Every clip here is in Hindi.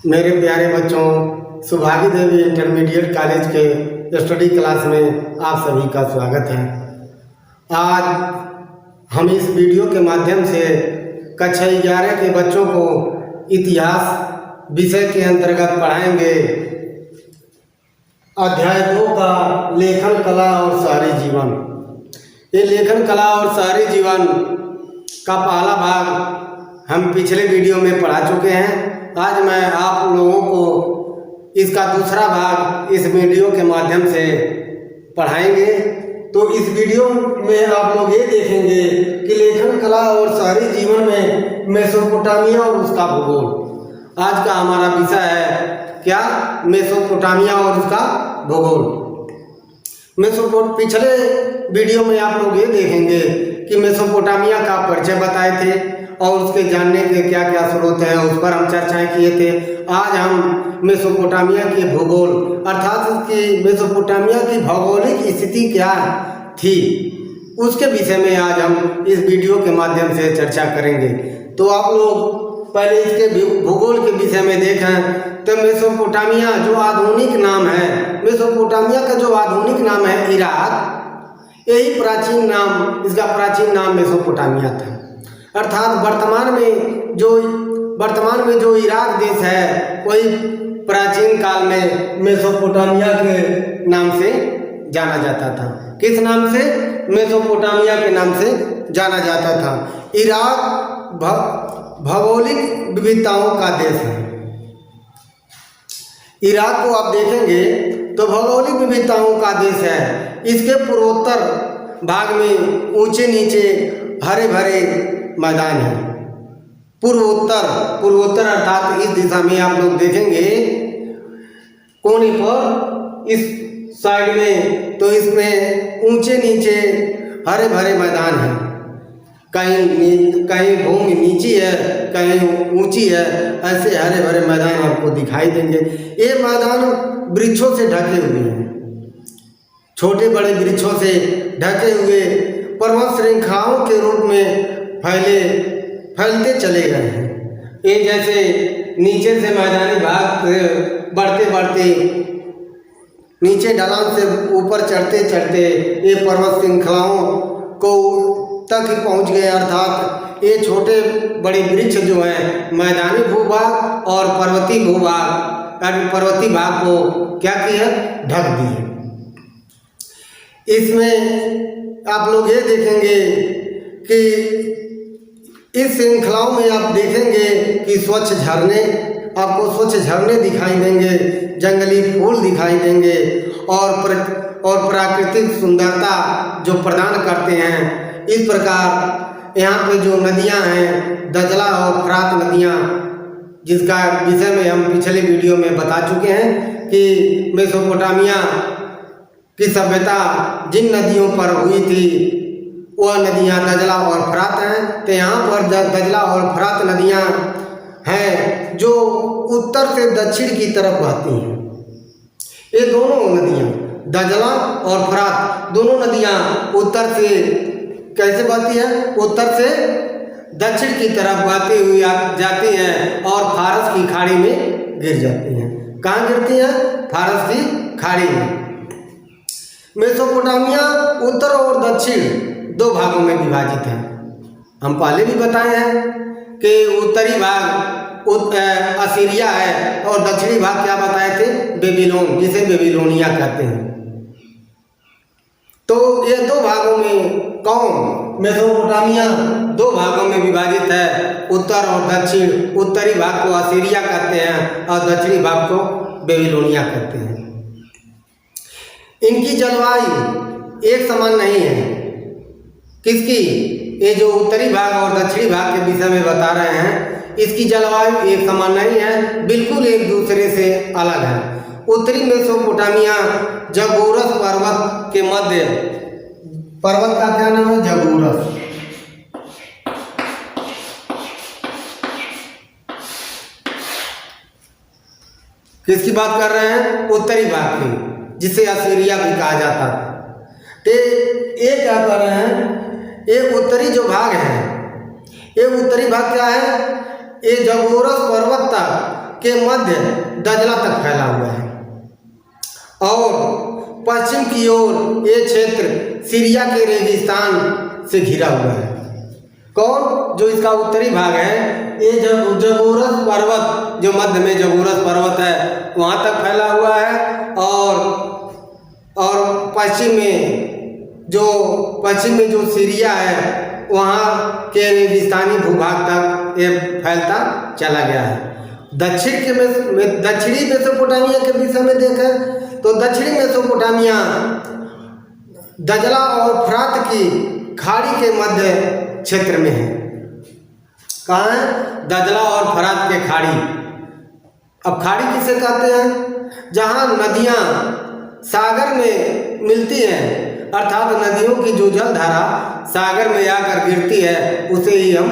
मेरे प्यारे बच्चों, सुभागी देवी इंटरमीडिएट कॉलेज के स्टडी क्लास में आप सभी का स्वागत है। आज हम इस वीडियो के माध्यम से कक्षा 11 के बच्चों को इतिहास विषय के अंतर्गत पढ़ाएंगे अध्याय 2 का लेखन कला और शहरी जीवन। ये लेखन कला और शहरी जीवन का पहला भाग हम पिछले वीडियो में पढ़ा चुके हैं। आज मैं आप लोगों को इसका दूसरा भाग इस वीडियो के माध्यम से पढ़ाएंगे। तो इस वीडियो में आप लोग ये देखेंगे कि लेखन कला और शहरी जीवन में मेसोपोटामिया और उसका भूगोल। आज का हमारा विषय है क्या? मेसोपोटामिया और उसका भूगोल। पिछले वीडियो में आप लोग ये देखेंगे कि मेसोपोटामिया का परिचय बताए थे और उसके जानने के क्या क्या स्रोत हैं उस पर हम चर्चाएं किए थे। आज हम मेसोपोटामिया के भूगोल अर्थात इसकी मेसोपोटामिया की भौगोलिक स्थिति क्या थी उसके विषय में आज हम इस वीडियो के माध्यम से चर्चा करेंगे। तो आप लोग पहले इसके भूगोल के विषय में देखें तो मेसोपोटामिया जो आधुनिक नाम है, मेसोपोटामिया का जो आधुनिक नाम है इराक, यही इसका प्राचीन नाम मेसोपोटामिया था। अर्थात वर्तमान में जो इराक देश है वही प्राचीन काल में मेसोपोटामिया के नाम से जाना जाता था। किस नाम से? मेसोपोटामिया के नाम से जाना जाता था। इराक भौगोलिक विविधताओं का देश है। इराक को आप देखेंगे तो भौगोलिक विविधताओं का देश है। इसके पूर्वोत्तर भाग में ऊंचे नीचे हरे भरे मैदान है। पूर्वोत्तर अर्थात इस दिशा में आप लोग देखेंगे कोने पर इस साइड में तो इसमें ऊंचे नीचे हरे भरे मैदान है। कहीं भूमि नीची है, कहीं ऊंची है, ऐसे हरे भरे मैदान आपको दिखाई देंगे। ये मैदान वृक्षों से ढके हुए हैं, छोटे बड़े वृक्षों से ढके हुए पर्वत श्रृंखलाओं के रूप में फैलते चले गए हैं। ये जैसे नीचे से मैदानी भाग बढ़ते नीचे ढलान से ऊपर चढ़ते ये पर्वत श्रृंखलाओं को तक पहुंच गए। अर्थात ये छोटे बड़े वृक्ष जो हैं मैदानी भूभाग और पर्वतीय भाग को क्या किया? ढक दिए। इसमें आप लोग ये देखेंगे कि इस श्रृंखलाओं में आप देखेंगे कि आपको स्वच्छ झरने दिखाई देंगे, जंगली फूल दिखाई देंगे और प्राकृतिक सुंदरता जो प्रदान करते हैं। इस प्रकार यहाँ पे जो नदियाँ हैं दजला और फरात नदियाँ, जिसका विषय में हम पिछले वीडियो में बता चुके हैं कि मेसोपोटामिया की सभ्यता जिन नदियों पर हुई थी वह नदियाँ दजला और फरात हैं। तो यहाँ पर दजला और फरात नदियाँ हैं जो उत्तर से दक्षिण की तरफ बहती हैं। ये दोनों नदियाँ दजला और फरात दोनों नदियाँ उत्तर से कैसे बहती हैं? उत्तर से दक्षिण की तरफ बहती हुई जाती हैं और फारस की खाड़ी में गिर जाती हैं। कहाँ गिरती हैं? फारस की खाड़ी में। मेसोपोटामिया उत्तर और दक्षिण दो भागों में विभाजित है। हम पहले भी बताए हैं कि उत्तरी भाग असीरिया है और दक्षिणी भाग क्या बताए थे? बेबीलोन, जिसे बेबीलोनिया कहते हैं। तो ये दो भागों में मेसोपोटामिया दो भागों में विभाजित है, उत्तर और दक्षिण। उत्तरी भाग को असीरिया कहते हैं और दक्षिणी भाग को बेबीलोनिया कहते हैं। इनकी जलवायु एक समान नहीं है। किसकी? ये जो उत्तरी भाग और दक्षिणी भाग के विषय में बता रहे हैं, इसकी जलवायु एक समान नहीं है, बिल्कुल एक दूसरे से अलग है। उत्तरी मेसोपोटामिया जगूरस पर्वत के मध्य, पर्वत का क्या नाम है? जगूरस। किसकी बात कर रहे हैं? उत्तरी भाग की, जिसे असीरिया भी कहा जाता है। तो ये क्या कर रहे हैं? ये उत्तरी जो भाग है, ये उत्तरी भाग क्या है? ये जगोरस पर्वत तक के मध्य दजला तक फैला हुआ है और पश्चिम की ओर ये क्षेत्र सीरिया के रेगिस्तान से घिरा हुआ है। कौन? जो इसका उत्तरी भाग है ये जबोरस पर्वत, जो मध्य में जबोरस पर्वत है वहाँ तक फैला हुआ है और पश्चिम में जो सीरिया है वहाँ के रेगिस्तानी भूभाग तक ये फैलता चला गया है। दक्षिणी मेसोपोटामिया के विषय में देखें तो दक्षिणी मेसोपोटामिया दजला और फरात की खाड़ी के मध्य क्षेत्र में है। कहाँ है? दजला और फरात के खाड़ी। अब खाड़ी किसे कहते हैं? जहाँ नदियाँ सागर में मिलती हैं, अर्थात नदियों की जो जलधारा सागर में आकर गिरती है उसे ही हम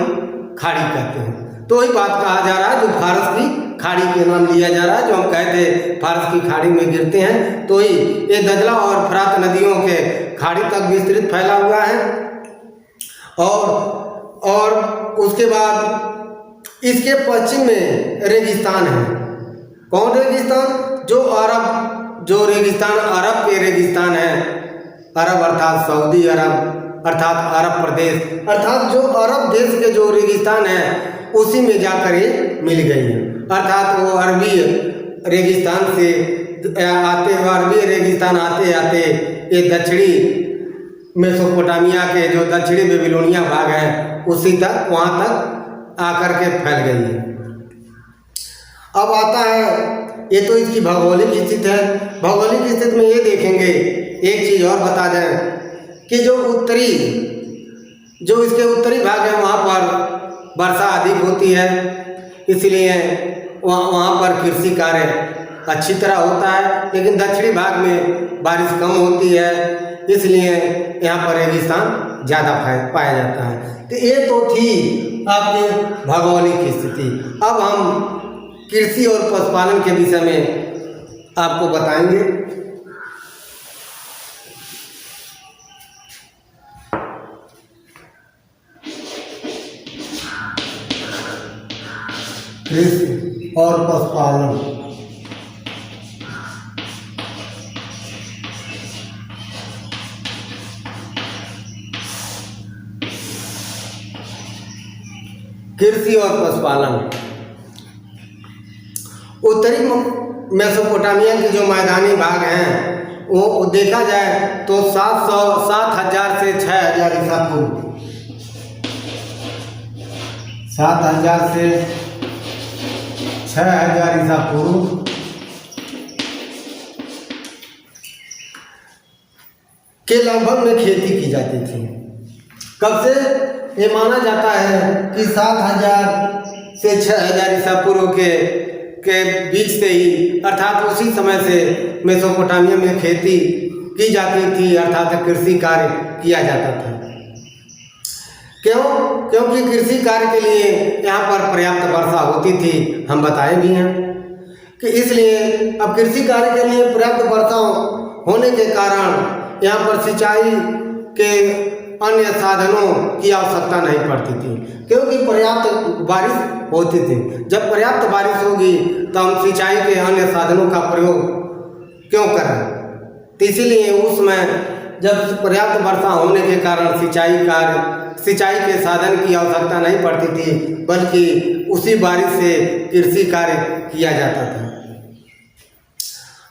खाड़ी कहते हैं। तो ही बात कहा जा रहा है जो फारस की खाड़ी के नाम लिया जा रहा है, जो हम कहते फारस की खाड़ी में गिरते हैं, तो ही ये दजला और फरात नदियों के खाड़ी तक विस्तृत फैला हुआ है। और उसके बाद इसके पश्चिम में रेगिस्तान है। कौन रेगिस्तान? जो रेगिस्तान अरब के रेगिस्तान है। अरब अर्थात सऊदी अरब अर्थात अरब प्रदेश, अर्थात जो अरब देश के जो रेगिस्तान है उसी में जाकर ये मिल गई है। अर्थात वो अरबी रेगिस्तान से अरबी रेगिस्तान आते आते ये दक्षिणी मेसोपोटामिया के जो दक्षिणी बेबीलोनिया भाग है उसी तक वहाँ तक आकर के फैल गई है। अब आता है, ये तो इसकी भौगोलिक स्थिति है। भौगोलिक स्थिति में ये देखेंगे, एक चीज़ और बता दें कि जो इसके उत्तरी भाग है वहाँ पर वर्षा अधिक होती है, इसलिए वहाँ पर कृषि कार्य अच्छी तरह होता है। लेकिन दक्षिणी भाग में बारिश कम होती है, इसलिए यहाँ पर रेगिस्तान ज़्यादा पाया जाता है। तो ये तो थी आपकी भौगोलिक स्थिति। अब हम कृषि और पशुपालन के विषय में आपको बताएंगे। कृषि और पशुपालन। कृषि और पशुपालन। उत्तरी मेसोपोटामिया के जो मैदानी भाग हैं वो देखा जाए तो 7,000 से 6,000 ईसा पूर्व, 7,000 से 6,000 ईसा पूर्व के लगभग में खेती की जाती थी। कब से? ये माना जाता है कि 7,000 से 6,000 ईसा पूर्व के बीच से ही, अर्थात उसी समय से मेसोपोटामिया में खेती की जाती थी, अर्थात कृषि कार्य किया जाता था। क्यों? क्योंकि कृषि कार्य के लिए यहाँ पर पर्याप्त वर्षा होती थी, हम बताए भी हैं कि इसलिए अब कृषि कार्य के लिए पर्याप्त वर्षा होने के कारण यहाँ पर सिंचाई के अन्य साधनों की आवश्यकता नहीं पड़ती थी, क्योंकि पर्याप्त बारिश होती थी। जब पर्याप्त बारिश होगी तो हम सिंचाई के अन्य साधनों का प्रयोग क्यों करें? तो इसीलिए उसमें जब पर्याप्त वर्षा होने के कारण सिंचाई के साधन की आवश्यकता नहीं पड़ती थी, बल्कि उसी बारिश से कृषि कार्य किया जाता था।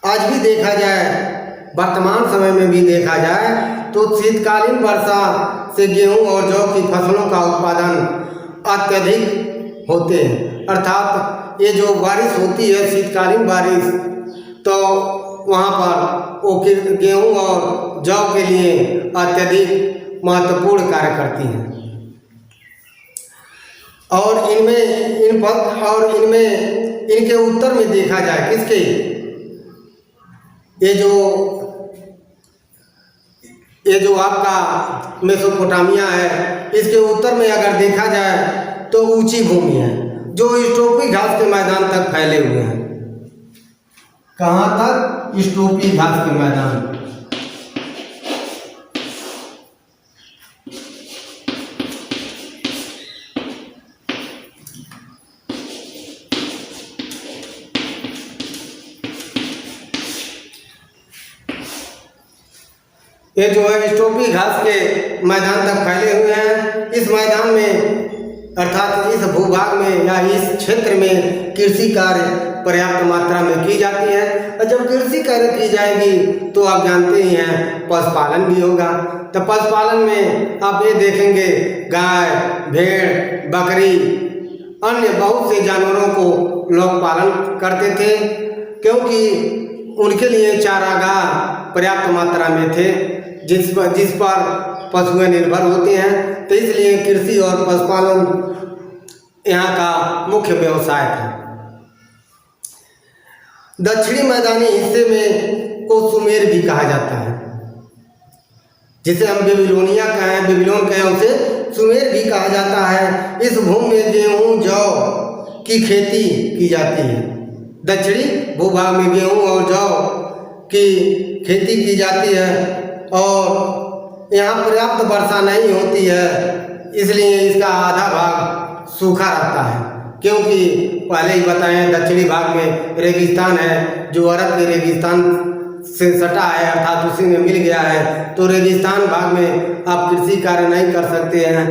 आज भी देखा जाए, वर्तमान समय में भी देखा जाए तो शीतकालीन वर्षा से गेहूं और जौ की फसलों का उत्पादन अत्यधिक होते हैं। अर्थात ये जो बारिश होती है शीतकालीन बारिश, तो वहाँ पर वो गेहूं और जौ के लिए अत्यधिक महत्वपूर्ण कार्य करती हैं। और इनके उत्तर में देखा जाए, किसके? ये जो आपका मेसोपोटामिया है, इसके उत्तर में अगर देखा जाए तो ऊंची भूमि है जो स्टोपी घास के मैदान तक फैले हुए हैं। कहाँ तक? स्टोपी घास के मैदान। ये जो है स्टोपी घास के मैदान तक फैले हुए हैं। इस मैदान में अर्थात इस भूभाग में या इस क्षेत्र में कृषि कार्य पर्याप्त मात्रा में की जाती है। और जब कृषि कार्य की जाएगी तो आप जानते ही हैं पशुपालन भी होगा। तो पशुपालन में आप ये देखेंगे गाय, भेड़, बकरी, अन्य बहुत से जानवरों को लोग पालन करते थे, क्योंकि उनके लिए चारागाह पर्याप्त मात्रा में थे जिस पर पशुएं निर्भर होते हैं। तो इसलिए कृषि और पशुपालन यहाँ का मुख्य व्यवसाय था। दक्षिणी मैदानी हिस्से में को सुमेर भी कहा जाता है, जिसे हम बेबीलोनिया कहें, बेबीलोन कहें, उसे सुमेर भी कहा जाता है। इस भूमि में गेहूं, जौ की खेती की जाती है। दक्षिणी भूभाग में गेहूं और जौ की खेती की जाती है और यहाँ पर्याप्त वर्षा नहीं होती है, इसलिए इसका आधा भाग सूखा रहता है। क्योंकि पहले ही बताएं दक्षिणी भाग में रेगिस्तान है, जो अरब के रेगिस्तान से सटा है, अर्थात उसी में मिल गया है। तो रेगिस्तान भाग में आप कृषि कार्य नहीं कर सकते हैं।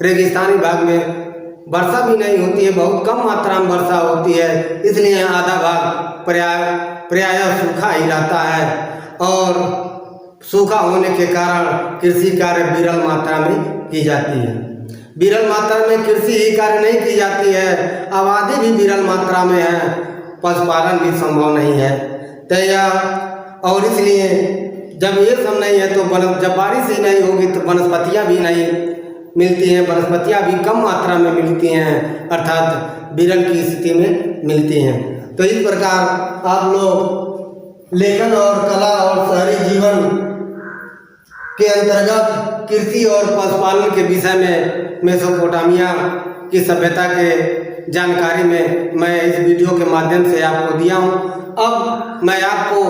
रेगिस्तानी भाग में वर्षा भी नहीं होती है, बहुत कम मात्रा में वर्षा होती है, इसलिए आधा भाग प्रायः सूखा ही रहता है। और सूखा होने के कारण कृषि कार्य विरल मात्रा में की जाती है। विरल मात्रा में कृषि ही कार्य नहीं की जाती है, आबादी भी विरल मात्रा में है, पशुपालन भी संभव नहीं है। तो यह और इसलिए जब ये सब नहीं है तो जब बारिश ही नहीं होगी तो वनस्पतियाँ भी नहीं मिलती हैं, वनस्पतियाँ भी कम मात्रा में मिलती हैं, अर्थात विरल की स्थिति में मिलती हैं। तो इस प्रकार आप लोग लेखन और कला और शहरी जीवन के अंतर्गत कृषि और पशुपालन के विषय में मेसोपोटामिया की सभ्यता के जानकारी में मैं इस वीडियो के माध्यम से आपको दिया हूँ। अब मैं आपको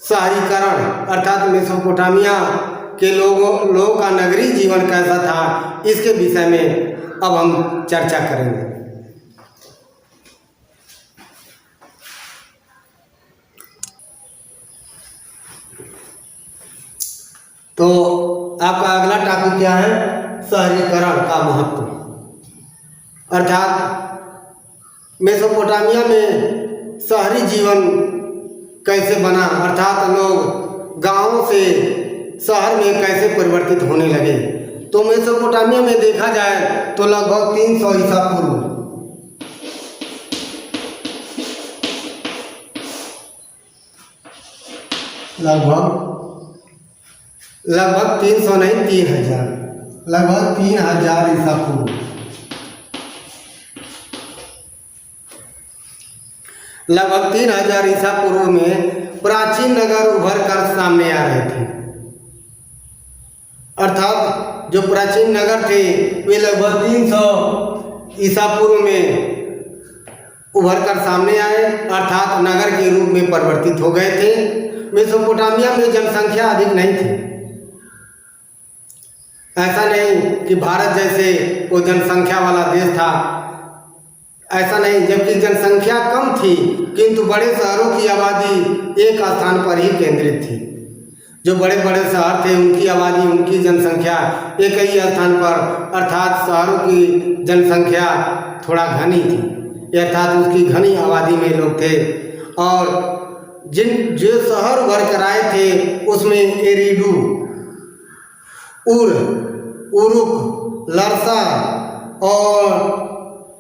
शहरीकरण अर्थात मेसोपोटामिया के लोगों का नगरीय जीवन कैसा था, इसके विषय में अब हम चर्चा करेंगे। तो आपका अगला टॉपिक क्या है? शहरीकरण का महत्व। अर्थात मेसोपोटामिया में शहरी जीवन कैसे बना, अर्थात लोग गांवों से शहर में कैसे परिवर्तित होने लगे। तो मेसोपोटामिया में देखा जाए तो लगभग 300 ईसा पूर्व लगभग 300 नहीं 3000 लगभग 3000 ईसा पूर्व लगभग 3000 ईसा पूर्व में प्राचीन नगर उभर कर सामने आ रहे थे। अर्थात जो प्राचीन नगर थे वे लगभग 300 ईसा पूर्व में उभर कर सामने आए, अर्थात नगर के रूप में परिवर्तित हो गए थे। मेसोपोटामिया में जनसंख्या अधिक नहीं थी। ऐसा नहीं कि भारत जैसे वो जनसंख्या वाला देश था, ऐसा नहीं, जबकि जनसंख्या कम थी किंतु बड़े शहरों की आबादी एक स्थान पर ही केंद्रित थी। जो बड़े बड़े शहर थे उनकी आबादी, उनकी जनसंख्या एक ही स्थान पर, अर्थात शहरों की जनसंख्या थोड़ा घनी थी, अर्थात उसकी घनी आबादी में लोग थे। और जो शहर उभर कर आए थे उसमें एरिडू, उरुक, लरसा और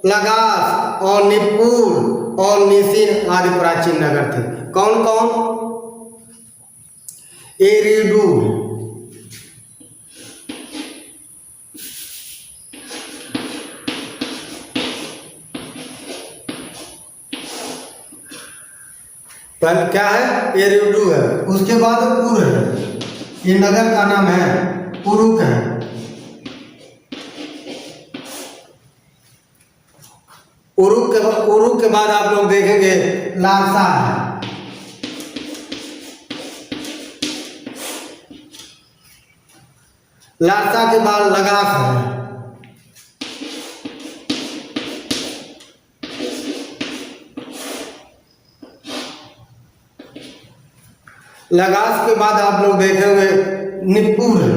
लगास और निप्पुर और निसिन आदि प्राचीन नगर थे। कौन कौन? एरिडू, पहले क्या है? एरिडू है, उसके बाद उर है, ये नगर का नाम है, उरुक है। उरुक के बाद आप लोग देखेंगे लारसा है, लारसा के बाद लगास है, लगास के बाद आप लोग देखेंगे निप्पुर है।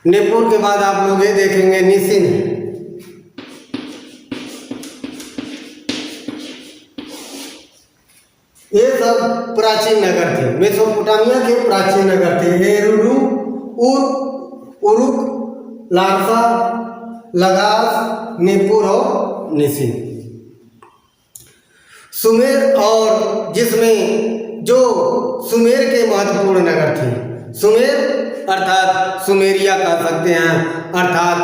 निप्पुर के बाद आप लोग ये देखेंगे निसिन है। ये सब प्राचीन नगर थे, मेसोपोटामिया के प्राचीन नगर थे। एरुडू, उरुक, लारसा, लगास, निप्पुर और निसिन। सुमेर, और जिसमें जो सुमेर के महत्वपूर्ण नगर थे, सुमेर अर्थात सुमेरिया कह सकते हैं, अर्थात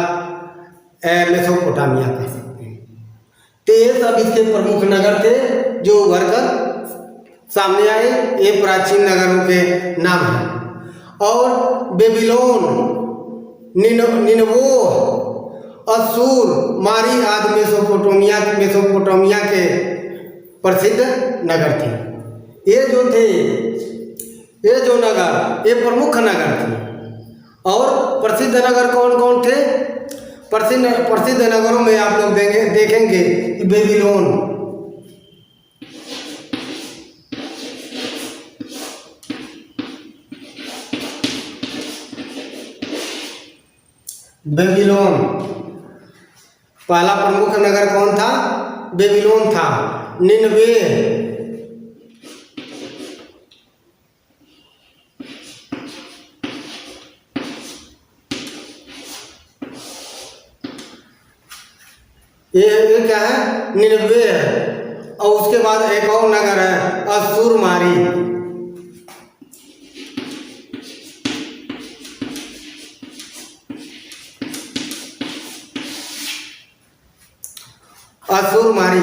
मेसोपोटामिया कह सकते हैं। तो ये सब इसके प्रमुख नगर थे जो उभर कर सामने आए। ये प्राचीन नगरों के नाम हैं। और बेबीलोन, निनवो, असूर, मारी आदि मेसोपोटामिया के प्रसिद्ध नगर थे। ये जो थे, ये जो नगर, ये प्रमुख नगर थे। और प्रसिद्ध नगर कौन कौन थे? प्रसिद्ध नगरों में आप लोग देखेंगे बेबीलोन, बेबीलोन पहला प्रमुख नगर कौन था? बेबीलोन था। निनवे, ये क्या है? निनवे है। और उसके बाद एक और नगर है असुरमारी। असुरमारी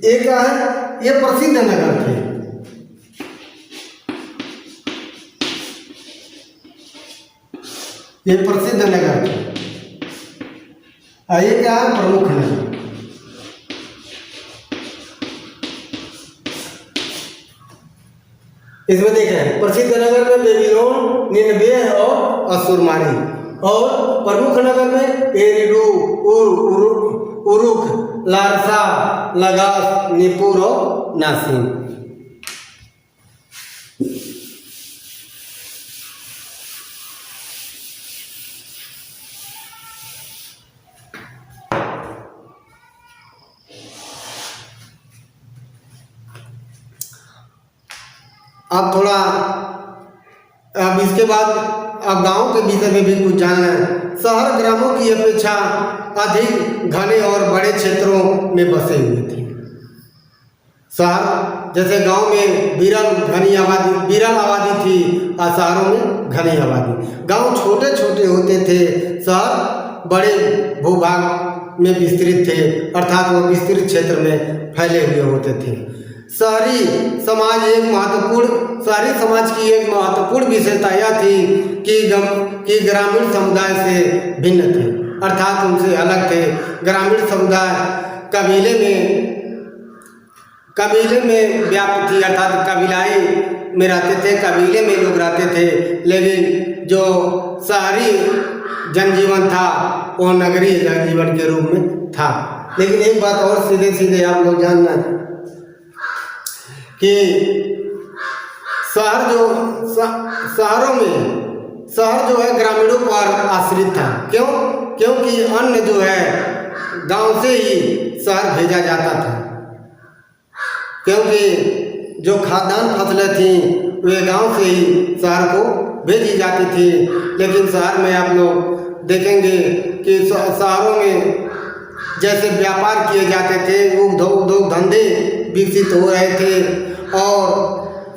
ये क्या है? ये प्रसिद्ध नगर थे। ये प्रसिद्ध नगर थे। ये क्या है? प्रमुख नगर। इसमें देखें प्रसिद्ध नगर में बेबीलोन, निनवे और असुरमारी। और प्रमुख नगर में एरिडू, उरुक, लारसा, लगास, निप्पुर और नासिन। अब थोड़ा, अब इसके बाद अब गांव के विषय में भी कुछ जानना है। शहर ग्रामों की अपेक्षा अधिक घने और बड़े क्षेत्रों में बसे हुए थे। शहर जैसे गांव में विरल आबादी थी और शहरों में घनी आबादी। गांव छोटे छोटे होते थे, शहर बड़े भूभाग में विस्तृत थे, अर्थात वो विस्तृत क्षेत्र में फैले हुए होते थे। शहरी समाज की एक महत्वपूर्ण विशेषता यह थी कि ग्रामीण समुदाय से भिन्न थे, अर्थात उनसे अलग थे। ग्रामीण समुदाय कबीले में व्याप्त थी, अर्थात कबीलाई में रहते थे, कबीले में लोग रहते थे। लेकिन जो शहरी जनजीवन था वो नगरीय जनजीवन के रूप में था। लेकिन एक बात और सीधे सीधे आप लोग जानना कि शहर जो है ग्रामीणों पर आश्रित था। क्यों? क्योंकि अन्न जो है गांव से ही शहर भेजा जाता था, क्योंकि जो खाद्यान्न फसलें थीं वे गांव से ही शहर को भेजी जाती थी। लेकिन शहर में आप लोग देखेंगे कि शहरों में जैसे व्यापार किए जाते थे, उद्योग धंधे विकसित हो रहे थे और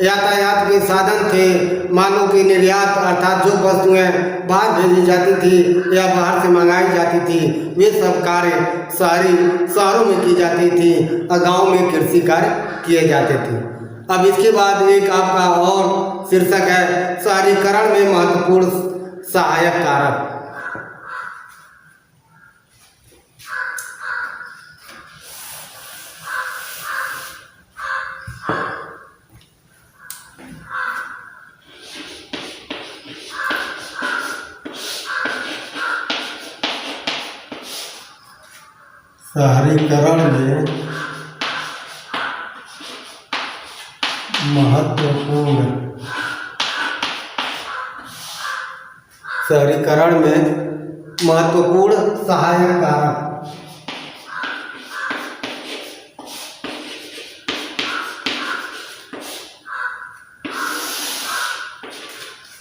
यातायात के साधन थे, मालों की निर्यात, अर्थात जो वस्तुएं बाहर भेजी जाती थी या बाहर से मंगाई जाती थी, वे सब कार्य शहरों में की जाती थी और गांव में कृषि कार्य किए जाते थे। अब इसके बाद एक आपका और शीर्षक है शहरीकरण में महत्वपूर्ण सहायक कारक। शहरीकरण में महत्वपूर्ण सहायक कारक।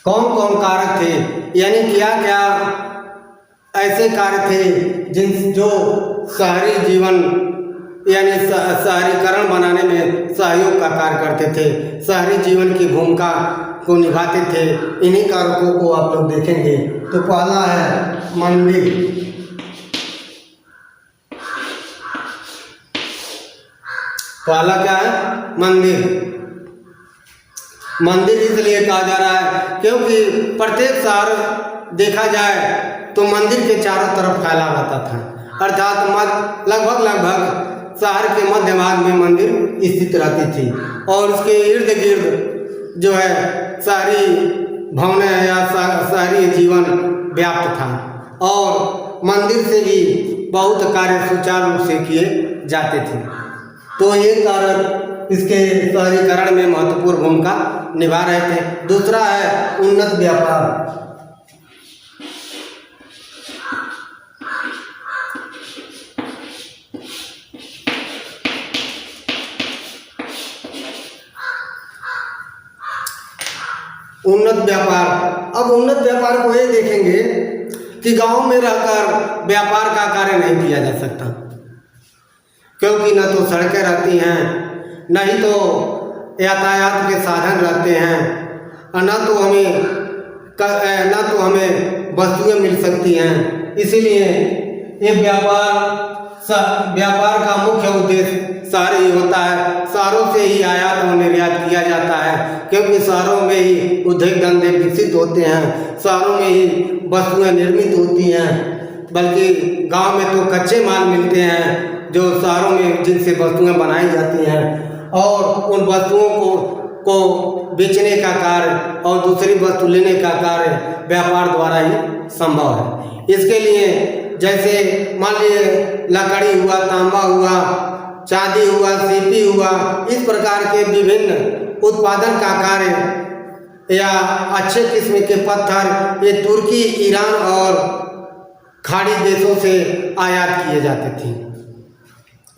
कौन कौन कारक थे, यानी क्या क्या ऐसे कार्य थे जो शहरी जीवन यानी शहरीकरण बनाने में सहयोग का कार्य करते थे, शहरी जीवन की भूमिका को निभाते थे। इन्हीं कारकों को आप लोग देखेंगे। तो पहला है मंदिर। पहला क्या है? मंदिर। मंदिर इसलिए कहा जा रहा है क्योंकि प्रत्येक शहर देखा जाए तो मंदिर के चारों तरफ फैला रहता था, अर्थात लगभग शहर के मध्य भाग में मंदिर स्थित रहती थी और उसके इर्द गिर्द जो है शहरी भवनें या शहरी जीवन व्याप्त था और मंदिर से भी बहुत कार्य सुचारू रूप से किए जाते थे। तो ये कारक इसके शहरीकरण में महत्वपूर्ण भूमिका निभा रहे थे। दूसरा है उन्नत व्यापार। उन्नत व्यापार। अब उन्नत व्यापार को ये देखेंगे कि गांव में रहकर व्यापार का कार्य नहीं किया जा सकता, क्योंकि न तो सड़कें रहती हैं, न ही तो यातायात के साधन रहते हैं, और न तो हमें वस्तुएं मिल सकती हैं। इसीलिए ये व्यापार का मुख्य उद्देश्य शहर ही होता है। शहरों से ही आयात और निर्यात किया जाता है, क्योंकि शहरों में ही उद्योग धंधे विकसित होते हैं, शहरों में ही वस्तुएं निर्मित होती हैं। बल्कि गांव में तो कच्चे माल मिलते हैं जो शहरों में जिनसे वस्तुएं बनाई जाती हैं, और उन वस्तुओं को बेचने का कार्य और दूसरी वस्तु लेने का कार्य व्यापार द्वारा ही संभव है। इसके लिए जैसे मान लीजिए लकड़ी हुआ, तांबा हुआ, चांदी हुआ, सीपी हुआ, इस प्रकार के विभिन्न उत्पादन का कार्य या अच्छे किस्म के पत्थर ये तुर्की, ईरान और खाड़ी देशों से आयात किए जाते थे।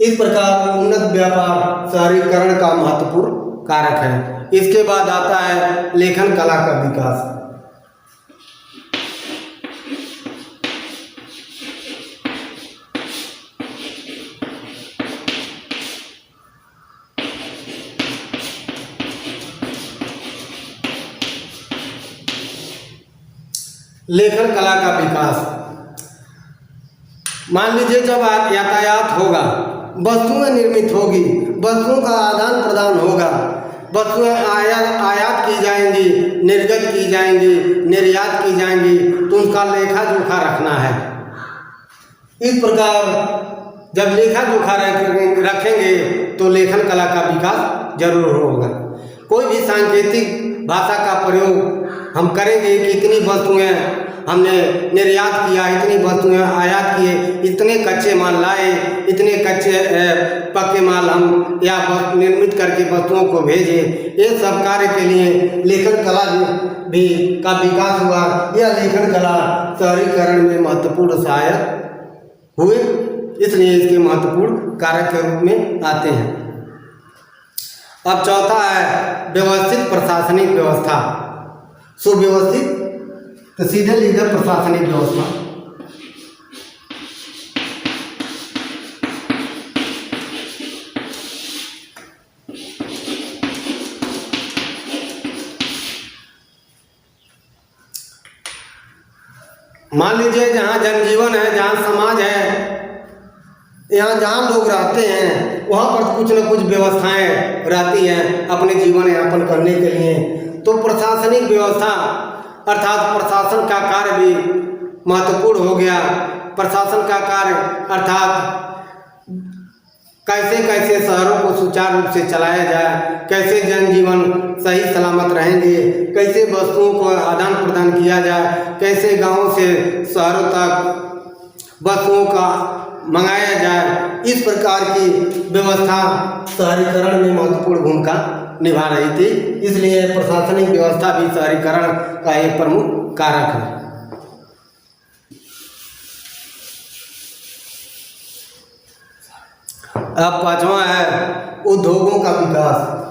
इस प्रकार उन्नत व्यापार शहरीकरण का महत्वपूर्ण कारक है। इसके बाद आता है लेखन कला का विकास। लेखन कला का विकास। मान लीजिए जब यातायात होगा, वस्तुएं निर्मित होगी, वस्तुओं का आदान प्रदान होगा, वस्तुएं आयात की जाएंगी, निर्गत की जाएंगी, निर्यात की जाएंगी, तो उसका लेखा जोखा रखना है। इस प्रकार जब लेखा जोखा रखेंगे तो लेखन कला का विकास जरूर होगा। कोई भी सांकेतिक भाषा का प्रयोग हम करेंगे कि इतनी वस्तुएं हमने निर्यात किया, इतनी वस्तुएं आयात किए, इतने कच्चे माल लाए, इतने कच्चे पक्के माल हम या निर्मित करके वस्तुओं को भेजे, ये सब कार्य के लिए लेखन कला भी का विकास हुआ। यह लेखन कला शहरीकरण में महत्वपूर्ण सहायक हुए, इसलिए इसके महत्वपूर्ण कारक के रूप में आते हैं। अब चौथा है व्यवस्थित प्रशासनिक व्यवस्था। सुव्यवस्थित तो सीधे लीजिए प्रशासनिक व्यवस्था। मान लीजिए जहाँ जनजीवन है, जहाँ समाज है, यहाँ जहाँ लोग रहते हैं वहाँ पर कुछ न कुछ व्यवस्थाएं रहती हैं अपने जीवन यापन करने के लिए। तो प्रशासनिक व्यवस्था अर्थात प्रशासन का कार्य भी महत्वपूर्ण हो गया। प्रशासन का कार्य अर्थात कैसे कैसे शहरों को सुचारू रूप से चलाया जाए, कैसे जनजीवन सही सलामत रहेंगे, कैसे वस्तुओं को आदान प्रदान किया जाए, कैसे गांवों से शहरों तक वस्तुओं का मंगाया जाए, इस प्रकार की व्यवस्था शहरीकरण में महत्वपूर्ण भूमिका निभा रही थी। इसलिए प्रशासनिक व्यवस्था भी शहरीकरण का एक प्रमुख कारक है। अब पांचवा है उद्योगों का विकास।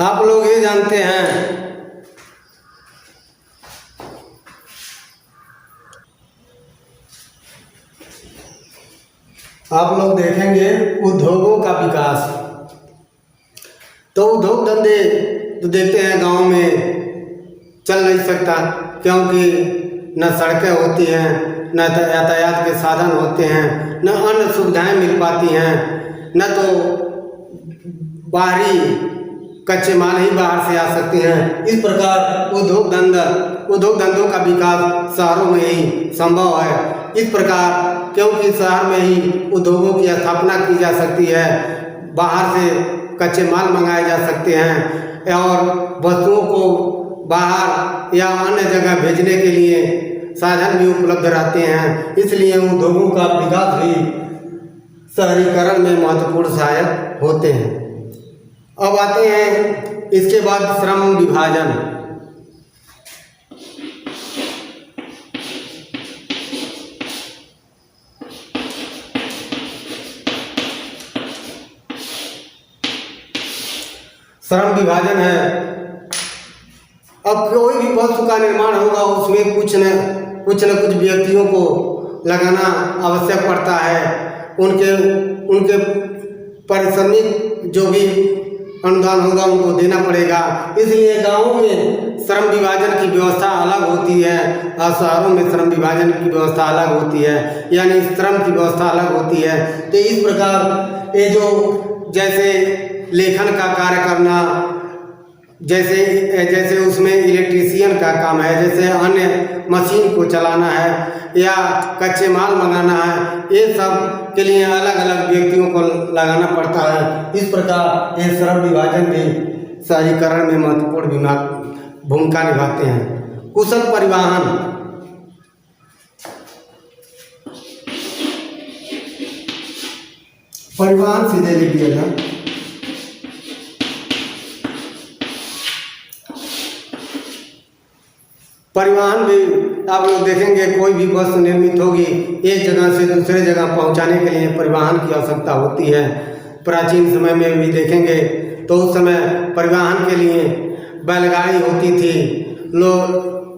आप लोग ये जानते हैं आप लोग देखेंगे उद्योगों का विकास, तो उद्योग धंधे तो देखते हैं गांव में चल नहीं सकता, क्योंकि न सड़कें होती हैं, न यातायात के साधन होते हैं, न अन्य सुविधाएं मिल पाती हैं, न तो बाहरी कच्चे माल ही बाहर से आ सकते हैं। इस प्रकार उद्योग धंधों का विकास शहरों में ही संभव है। इस प्रकार क्योंकि शहर में ही उद्योगों की स्थापना की जा सकती है, बाहर से कच्चे माल मंगाए जा सकते हैं और वस्तुओं को बाहर या अन्य जगह भेजने के लिए साधन भी उपलब्ध रहते हैं। इसलिए उद्योगों का विकास भी शहरीकरण में महत्वपूर्ण सहायक होते हैं। अब आते हैं इसके बाद श्रम विभाजन। श्रम विभाजन है, अब कोई भी वस्तु का निर्माण होगा उसमें कुछ न कुछ व्यक्तियों को लगाना आवश्यक पड़ता है। उनके पारिश्रमिक जो भी अनुदान होगा उनको देना पड़ेगा। इसलिए गांवों में श्रम विभाजन की व्यवस्था अलग होती है और शहरों में श्रम विभाजन की व्यवस्था अलग होती है, यानी श्रम की व्यवस्था अलग होती है। तो इस प्रकार ये जो जैसे लेखन का कार्य करना, जैसे उसमें इलेक्ट्रीशियन का काम है, जैसे अन्य मशीन को चलाना है या कच्चे माल मंगाना है, ये सब के लिए अलग अलग व्यक्तियों को लगाना पड़ता है। इस प्रकार ये श्रम विभाजन भी शहरीकरण में महत्वपूर्ण भूमिका निभाते हैं। कुशल परिवहन सीधे लिखिएगा। परिवहन भी आप लोग देखेंगे, कोई भी वस्तु निर्मित होगी एक जगह से दूसरे जगह पहुंचाने के लिए परिवहन की आवश्यकता होती है। प्राचीन समय में भी देखेंगे तो उस समय परिवहन के लिए बैलगाड़ी होती थी, लोग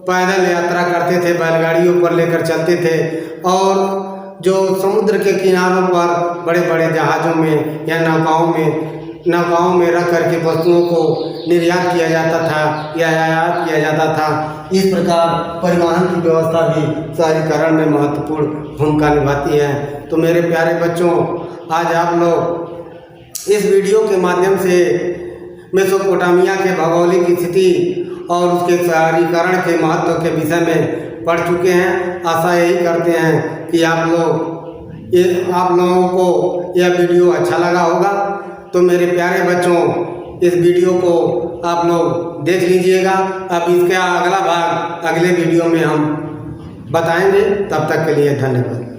पैदल यात्रा करते थे, बैलगाड़ियों पर लेकर चलते थे और जो समुद्र के किनारों पर बड़े बड़े जहाज़ों में या नौकाओं में रख करके वस्तुओं को निर्यात किया जाता था या आयात किया जाता था। इस प्रकार परिवहन की व्यवस्था भी शहरीकरण में महत्वपूर्ण भूमिका निभाती है। तो मेरे प्यारे बच्चों, आज आप लोग इस वीडियो के माध्यम से मेसोपोटामिया के भौगोलिक स्थिति और उसके शहरीकरण के महत्व के विषय में पढ़ चुके हैं। आशा यही करते हैं कि आप लोगों को यह वीडियो अच्छा लगा होगा। तो मेरे प्यारे बच्चों, इस वीडियो को आप लोग देख लीजिएगा। अब इसका अगला भाग अगले वीडियो में हम बताएंगे। तब तक के लिए धन्यवाद।